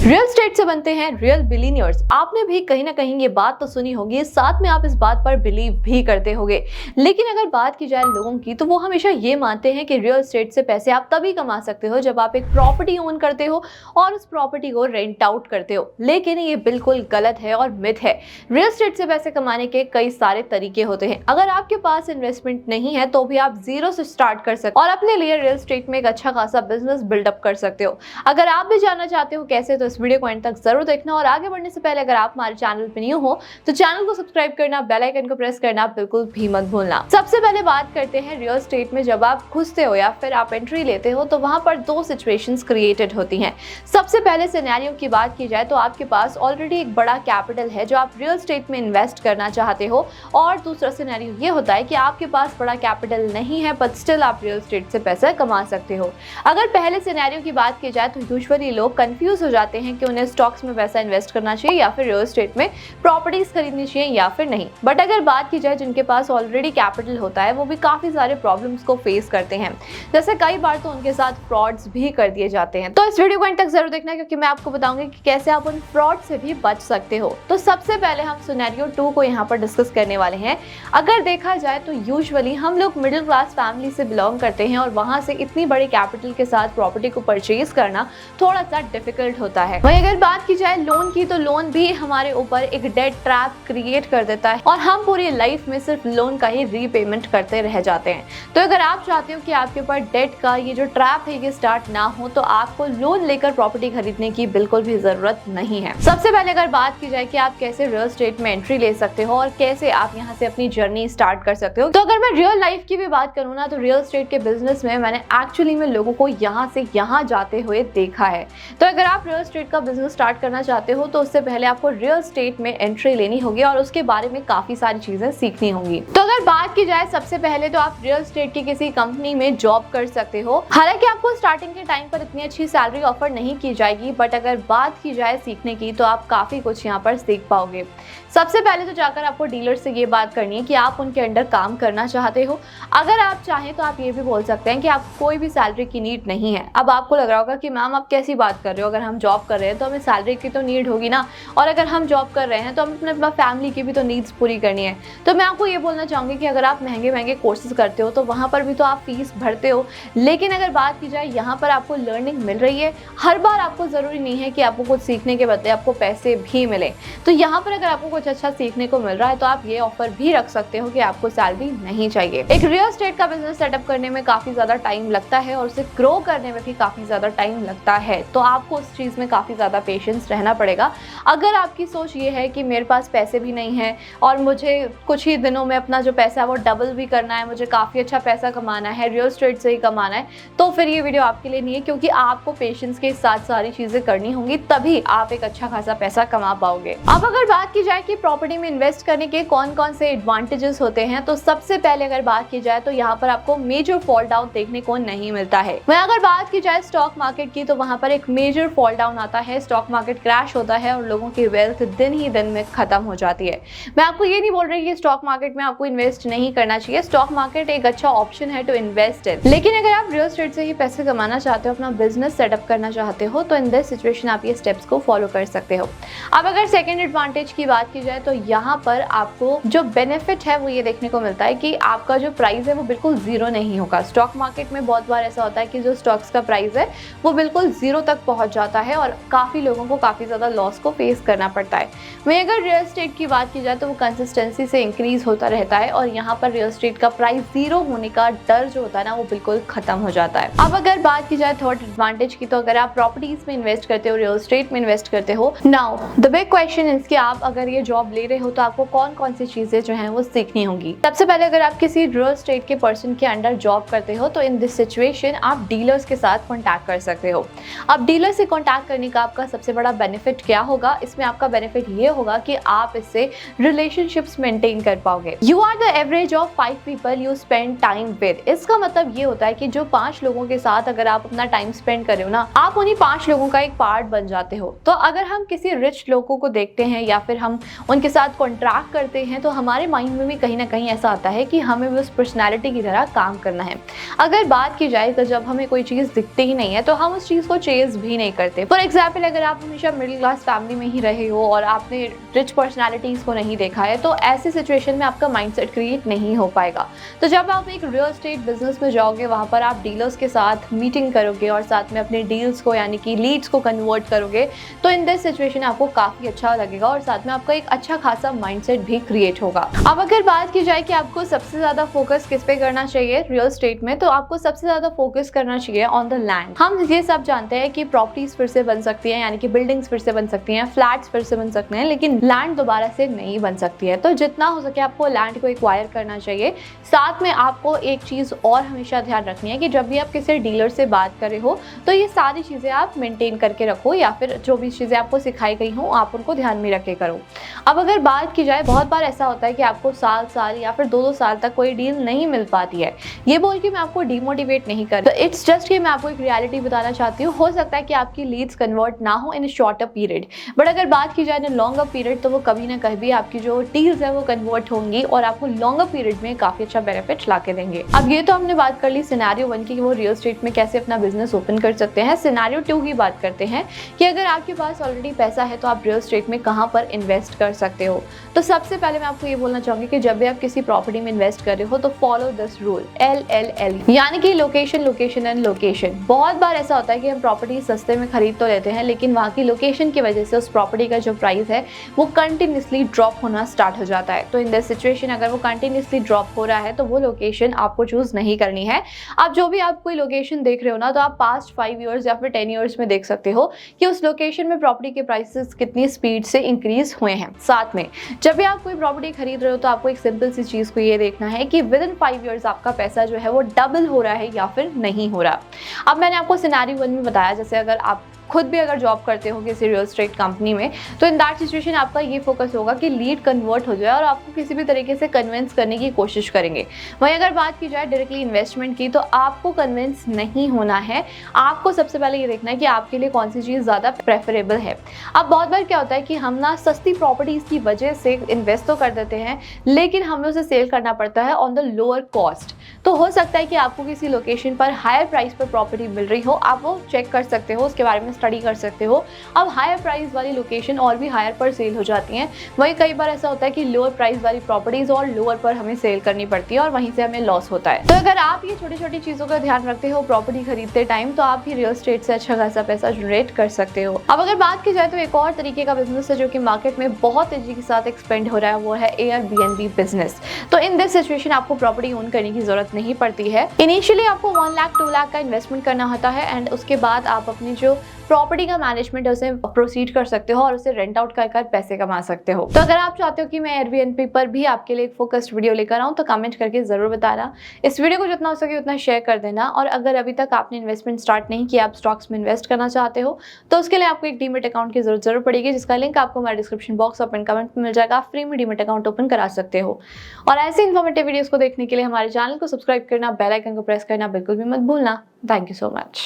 Real estate से बनते हैं रियल बिलियनियर्स। आपने भी कहीं ना कहीं ये बात तो सुनी होगी, साथ में आप इस बात पर बिलीव भी करते होंगे। लेकिन अगर बात की जाए लोगों की, तो वो हमेशा ये मानते हैं कि रियल एस्टेट से पैसे आप तभी कमा सकते हो जब आप एक प्रॉपर्टी ओन करते हो और उस प्रॉपर्टी को रेंट आउट करते हो। लेकिन ये बिल्कुल गलत है और मिथ है। रियल एस्टेट से पैसे कमाने के कई सारे तरीके होते हैं। अगर आपके पास इन्वेस्टमेंट नहीं है तो भी आप जीरो से स्टार्ट कर सकते हो और अपने लिए रियल एस्टेट में एक अच्छा खासा बिजनेस बिल्डअप कर सकते हो। अगर आप भी जानना चाहते हो कैसे, तो इस वीडियो को एंड तक जरूर देखना। और आगे बढ़ने से पहले अगर आप हमारे चैनल पर न्यू हो तो चैनल को सब्सक्राइब करना, बेल आइकन को प्रेस करना बिल्कुल भी मत भूलना। सबसे पहले बात करते हैं रियल एस्टेट में जब आप घुसते हो या फिर आप एंट्री लेते हो तो वहां पर दो सिचुएशंस क्रिएटेड होती हैं। सबसे पहले सिनेरियो की बात की जाए तो आपके पास ऑलरेडी एक बड़ा कैपिटल है जो आप रियल एस्टेट में इन्वेस्ट करना चाहते हो, और दूसरा सिनेरियो ये होता है कि आपके पास बड़ा कैपिटल नहीं है बट स्टिल आप रियल एस्टेट से पैसा कमा सकते हो। अगर पहले सिनेरियो की बात की जाए तो यूजुअली लोग कंफ्यूज हो जाते हैं कि उन्हें स्टॉक्स में पैसा इन्वेस्ट करना चाहिए या फिर रियल एस्टेट में प्रॉपर्टीज खरीदनी चाहिए या फिर नहीं। बट अगर बात की जाए जिनके पास ऑलरेडी कैपिटल होता है वो भी काफी सारे प्रॉब्लम्स को फेस करते हैं, जैसे कई बार तो उनके साथ फ्रॉड्स भी कर दिए जाते हैं। तो इस वीडियो को अंत तक जरूर देखना क्योंकि मैं आपको बताऊंगी कि कैसे आप उन फ्रॉड से भी बच सकते हो। तो सबसे पहले हम सिनेरियो 2 को यहाँ पर डिस्कस करने वाले हैं। अगर देखा जाए तो यूजुअली हम लोग मिडिल क्लास फैमिली से बिलोंग करते हैं और वहां से इतनी बड़ी कैपिटल के साथ प्रॉपर्टी को परचेज करना थोड़ा सा डिफिकल्ट होता है। वहीं अगर बात की जाए लोन की, तो लोन भी हमारे ऊपर एक डेट ट्रैप क्रिएट कर देता है और हम पूरी लाइफ में सिर्फ लोन का ही रीपेमेंट करते रह जाते हैं। तो अगर आप चाहते हो कि आपके ऊपर डेट का ये जो ट्रैप है ये स्टार्ट ना हो, तो आपको लोन लेकर प्रॉपर्टी खरीदने की बिल्कुल भी जरूरत नहीं है। सबसे पहले अगर बात की जाए कि आप कैसे रियल एस्टेट में एंट्री ले सकते हो और कैसे आप यहाँ से अपनी जर्नी स्टार्ट कर सकते हो, तो अगर मैं रियल लाइफ की भी बात करूँ ना, तो रियल एस्टेट के बिजनेस में मैंने एक्चुअली में लोगों को यहाँ से यहाँ जाते हुए देखा है। तो अगर आप रियल एस्टेट का बिजनेस स्टार्ट करना चाहते हो तो उससे पहले आपको रियल एस्टेट में एंट्री लेनी होगी और उसके बारे में काफी सारी चीजें सीखनी होंगी। तो अगर बात की जाए सबसे पहले तो आप रियल एस्टेट की किसी कंपनी में जॉब कर सकते हो। हालांकि आपको स्टार्टिंग के टाइम पर इतनी अच्छी सैलरी ऑफर नहीं की जाएगी, बट अगर बात की जाए सीखने की तो आप काफी कुछ यहाँ पर सीख पाओगे। सबसे पहले तो जाकर आपको डीलर से ये बात करनी है कि आप उनके अंडर काम करना चाहते हो। अगर आप चाहें तो आप ये भी बोल सकते हैं कि आप कोई भी सैलरी की नीड नहीं है। अब आपको लग रहा होगा कि मैम आप कैसी बात कर रहे हो, अगर हम जॉब कर रहे हैं तो हमें सैलरी की तो नीड होगी ना, और अगर हम जॉब कर रहे हैं तो हमें अपने फैमिली की भी तो नीड्स पूरी करनी है। तो मैं आपको ये बोलना चाहूँगी कि अगर आप महंगे महंगे कोर्सेज करते हो तो वहाँ पर भी तो आप फीस भरते हो, लेकिन अगर बात की जाए यहाँ पर आपको लर्निंग मिल रही है। हर बार आपको ज़रूरी नहीं है कि आपको कुछ सीखने के बदले आपको पैसे भी मिले। तो यहाँ पर अगर आपको कुछ अच्छा सीखने को मिल रहा है तो आप ये ऑफर भी रख सकते हो कि आपको सैलरी नहीं चाहिए। एक रियल एस्टेट का बिजनेस सेटअप करने में काफ़ी ज़्यादा टाइम लगता है और उसे ग्रो करने में भी काफ़ी ज़्यादा टाइम लगता है, तो आपको उस चीज़ में काफ़ी ज़्यादा पेशेंस रहना पड़ेगा। अगर आपकी सोच ये है कि मेरे पास पैसे भी नहीं है और मुझे कुछ ही दिनों में अपना जो पैसा है वो डबल भी करना है, मुझे काफ़ी अच्छा पैसा कमाना है, रियल एस्टेट से ही कमाना है, तो फिर ये वीडियो आपके लिए नहीं है, क्योंकि आपको पेशेंस के साथ सारी चीज़ें करनी होंगी, तभी आप एक अच्छा खासा पैसा कमा पाओगे। अब अगर बात की जाए कि प्रॉपर्टी में इन्वेस्ट करने के कौन कौन से एडवांटेजेस होते हैं, तो सबसे पहले अगर बात की जाए तो यहाँ पर आपको मेजर फॉल डाउन देखने को नहीं मिलता है। वहीं अगर बात की जाए स्टॉक मार्केट की, तो वहां पर एक मेजर फॉल डाउन आता है, स्टॉक मार्केट क्रैश होता है और लोगों की वेल्थ दिन ही दिन में खत्म हो जाती है। मैं आपको ये नहीं बोल रही कि स्टॉक मार्केट में आपको इन्वेस्ट नहीं करना चाहिए, स्टॉक मार्केट एक अच्छा ऑप्शन है टू इन्वेस्ट इन, लेकिन अगर आप रियल एस्टेट से ही पैसे कमाना चाहते हो, अपना बिजनेस सेटअप करना चाहते हो, तो इन दिस सिचुएशन आप ये स्टेप्स को फॉलो कर सकते हो। अब अगर सेकेंड एडवांटेज की बात की जाए तो यहाँ पर आपको जो बेनिफिट है वो ये देखने को मिलता है कि आपका जो प्राइस है वो बिल्कुल जीरो नहीं होगा। स्टॉक मार्केट में बहुत बार ऐसा होता है कि जो स्टॉक्स का प्राइस है वो बिल्कुल जीरो तक पहुंच जाता है और काफी लोगों को काफी ज्यादा लॉस को फेस करना पड़ता है। वहीं अगर रियल एस्टेट की बात की जाए तो वो कंसिस्टेंसी से इंक्रीज होता रहता है और यहाँ पर रियल एस्टेट का प्राइस जीरो होने का डर जो होता है ना वो बिल्कुल खत्म हो जाता है। अब अगर बात की जाए थर्ड एडवांटेज की, तो अगर आप प्रॉपर्टीज में इन्वेस्ट करते हो, रियल एस्टेट में इन्वेस्ट करते हो, now the big question is कि आप अगर ये जॉब ले रहे हो तो आपको कौन कौन सी चीजें जो है वो सीखनी होंगी। सबसे पहले अगर आप किसी रियल एस्टेट के पर्सन के अंडर जॉब करते हो तो इन दिस सिचुएशन आप डीलर्स के साथ कॉन्टैक्ट कर सकते हो। अब डीलर से कॉन्टैक्ट करने का आपका सबसे बड़ा बेनिफिट क्या होगा, इसमें आपका बेनिफिट ये होगा कि आप इससे रिलेशनशिप्स मेंटेन कर पाओगे। You are the average of 5 people you spend time with. इसका मतलब ये होता है कि जो 5 लोगों के साथ अगर आप अपना टाइम स्पेंड कर रहे हो ना, आप उन्हीं 5 लोगों का एक पार्ट बन जाते हो। तो अगर हम किसी रिच लोगों को देखते हैं या फिर हम उनके साथ कॉन्ट्रैक्ट करते हैं तो हमारे माइंड में भी कहीं ना कहीं ऐसा आता है कि हमें उस पर्सनैलिटी की तरह काम करना है। अगर बात की जाए तो जब हमें कोई चीज़ दिखती ही नहीं है तो हम उस चीज़ को चेज भी नहीं करते। फॉर एग्जाम्पल, अगर आप हमेशा मिडिल क्लास फैमिली में ही रहे हो और आपने रिच पर्सनालिटीज़ को नहीं देखा है, तो ऐसी सिचुएशन में आपका माइंडसेट क्रिएट नहीं हो पाएगा। तो जब आप एक रियल एस्टेट बिजनेस में जाओगे, वहाँ पर आप डीलर्स के साथ मीटिंग करोगे और साथ में अपने डील्स को यानी कि लीड्स को कन्वर्ट करोगे, तो इन दिस सिचुएशन आपको काफ़ी अच्छा लगेगा और साथ में आपका एक अच्छा खासा माइंडसेट भी क्रिएट होगा। अब अगर बात की जाए कि आपको सबसे ज़्यादा फोकस किस पे करना चाहिए रियल एस्टेट में, तो आपको सबसे ज़्यादा फोकस करना चाहिए ऑन द लैंड। हम ये सब जानते हैं कि प्रॉपर्टीज फिर से बन सकती है, यानी कि बिल्डिंग्स फिर से बन सकती हैं, फ्लैट्स फिर से बन सकते हैं, लेकिन लैंड दोबारा से नहीं बन सकती है। तो जितना हो सके आपको लैंड को एक्वायर करना चाहिए। साथ में आपको एक चीज़ और हमेशा ध्यान रखनी है कि जब भी आप किसी डीलर से बात कर रहे हो, तो ये सारी चीज़ें आप मेंटेन करके रखो, या फिर जो भी चीज़ें आपको सिखाई गई हो आप उनको ध्यान में रख के करो। अब अगर बात की जाए, बहुत बार ऐसा होता है कि आपको साल या फिर 2-2 साल तक कोई डील नहीं मिल पाती है। ये बोल के मैं आपको डिमोटिवेट नहीं कर रही, इट्स जस्ट कि मैं आपको एक रियलिटी बताना चाहती हूँ। हो सकता है कि आपकी लीड्स कन्वर्ट ना हो इन शॉर्टर पीरियड, बट अगर बात की जाए इन लॉन्गर पीरियड, तो वो कभी ना कभी आपकी जो डील्स है वो कन्वर्ट होंगी और आपको लॉन्गर पीरियड में काफी अच्छा बेनिफिट ला के देंगे। अब ये तो हमने बात कर ली सिनेरियो 1 की, वो रियल एस्टेट में कैसे अपना बिजनेस ओपन कर सकते हैं। सिनेरियो 2 की बात करते हैं कि अगर आपके पास ऑलरेडी पैसा है तो आप रियल एस्टेट में कहाँ पर इन्वेस्ट कर सकते हो। तो सबसे पहले मैं आपको ये बोलना चाहूंगी कि जब भी आप किसी प्रॉपर्टी में इन्वेस्ट कर रहे हो, तो फॉलो दिस रूल, LLL, यानी कि लोकेशन, लोकेशन एंड लोकेशन। बहुत बार ऐसा होता है कि हम प्रॉपर्टी सस्ते में खरीद तो लेते हैं, लेकिन वहाँ की लोकेशन की वजह से उस प्रॉपर्टी का जो प्राइस है वो कंटिन्यूसली ड्रॉप होना स्टार्ट हो जाता है। तो इन दिस सिचुएशन अगर वो कंटिन्यूसली ड्रॉप हो रहा है, तो वो लोकेशन आपको चूज नहीं करनी है। आप जो भी आप कोई लोकेशन देख रहे हो ना, तो आप पास्ट 5 ईयर्स या फिर 10 ईयर्स में देख सकते हो कि उस लोकेशन में प्रॉपर्टी के प्राइसेस कितनी स्पीड से इंक्रीज हुए हैं। साथ में जब भी आप कोई प्रॉपर्टी खरीद रहे हो, तो आपको एक सिंपल सी चीज को ये देखना है कि विद इन 5 ईयर्स आपका पैसा जो है वो डबल हो रहा है या फिर नहीं हो रहा। अब मैंने आपको सिनेरियो 1 में बताया, जैसे अगर आप खुद भी अगर जॉब करते हो किसी रियल एस्टेट कंपनी में, तो इन दैट सिचुएशन आपका ये फोकस होगा कि लीड कन्वर्ट हो जाए और आपको किसी भी तरीके से कन्विंस करने की कोशिश करेंगे। वहीं अगर बात की जाए डायरेक्टली इन्वेस्टमेंट की, तो आपको कन्विंस नहीं होना है। आपको सबसे पहले ये देखना है कि आपके लिए कौन सी चीज़ ज़्यादा प्रेफरेबल है। अब बहुत बार क्या होता है कि हम ना सस्ती प्रॉपर्टीज़ की वजह से इन्वेस्ट तो कर देते हैं, लेकिन हमें उसे सेल करना पड़ता है ऑन द लोअर कॉस्ट। तो हो सकता है कि आपको किसी लोकेशन पर हायर प्राइस पर प्रॉपर्टी मिल रही हो, आप वो चेक कर सकते हो, उसके बारे में स्टडी कर सकते हो। अब हायर प्राइस वाली लोकेशन और भी हायर पर सेल हो जाती हैं। वहीं कई बार ऐसा होता है कि लोअर प्राइस वाली प्रॉपर्टीज और लोअर पर हमें सेल करनी पड़ती है और वहीं से हमें लॉस होता है। तो अगर आप ये छोटी छोटी चीजों का ध्यान रखते हो प्रॉपर्टी खरीदते टाइम, तो आप भी रियल एस्टेट से अच्छा खासा पैसा जनरेट कर सकते हो। अब अगर बात की जाए, तो एक और तरीके का बिजनेस है जो कि मार्केट में बहुत तेजी के साथ एक्सपेंड हो रहा है, वो है Airbnb बिजनेस। तो इन दिस सिचुएशन आपको प्रॉपर्टी ओन करने की जरूरत नहीं पड़ती है। इनिशियली आपको 1 लाख 2 लाख का इन्वेस्टमेंट करना होता है, एंड उसके बाद आप अपनी जो प्रॉपर्टी का मैनेजमेंट है उसे प्रोसीड कर सकते हो और उसे रेंट आउट कर पैसे कमा सकते हो। तो अगर आप चाहते हो कि मैं Airbnb पर भी आपके लिए एक फोकस्ड वीडियो लेकर आऊं, तो कमेंट करके जरूर बताना। इस वीडियो को जितना हो सके उतना शेयर कर देना, और अगर अभी तक आपने इन्वेस्टमेंट स्टार्ट नहीं किया, आप स्टॉक्स में इन्वेस्ट करना चाहते हो, तो उसके लिए आपको एक डीमेट अकाउंट की जरूरत जरूर पड़ेगी, जिसका लिंक आपको हमारे डिस्क्रिप्शन बॉक्स और पिन कमेंट में मिल जाएगा। आप फ्री में डीमेट अकाउंट ओपन करा सकते हो। और ऐसे इन्फॉर्मेटिव वीडियोस को देखने के लिए हमारे चैनल को सब्सक्राइब करना, बेल आइकन को प्रेस करना बिल्कुल भी मत भूलना। Thank you so much.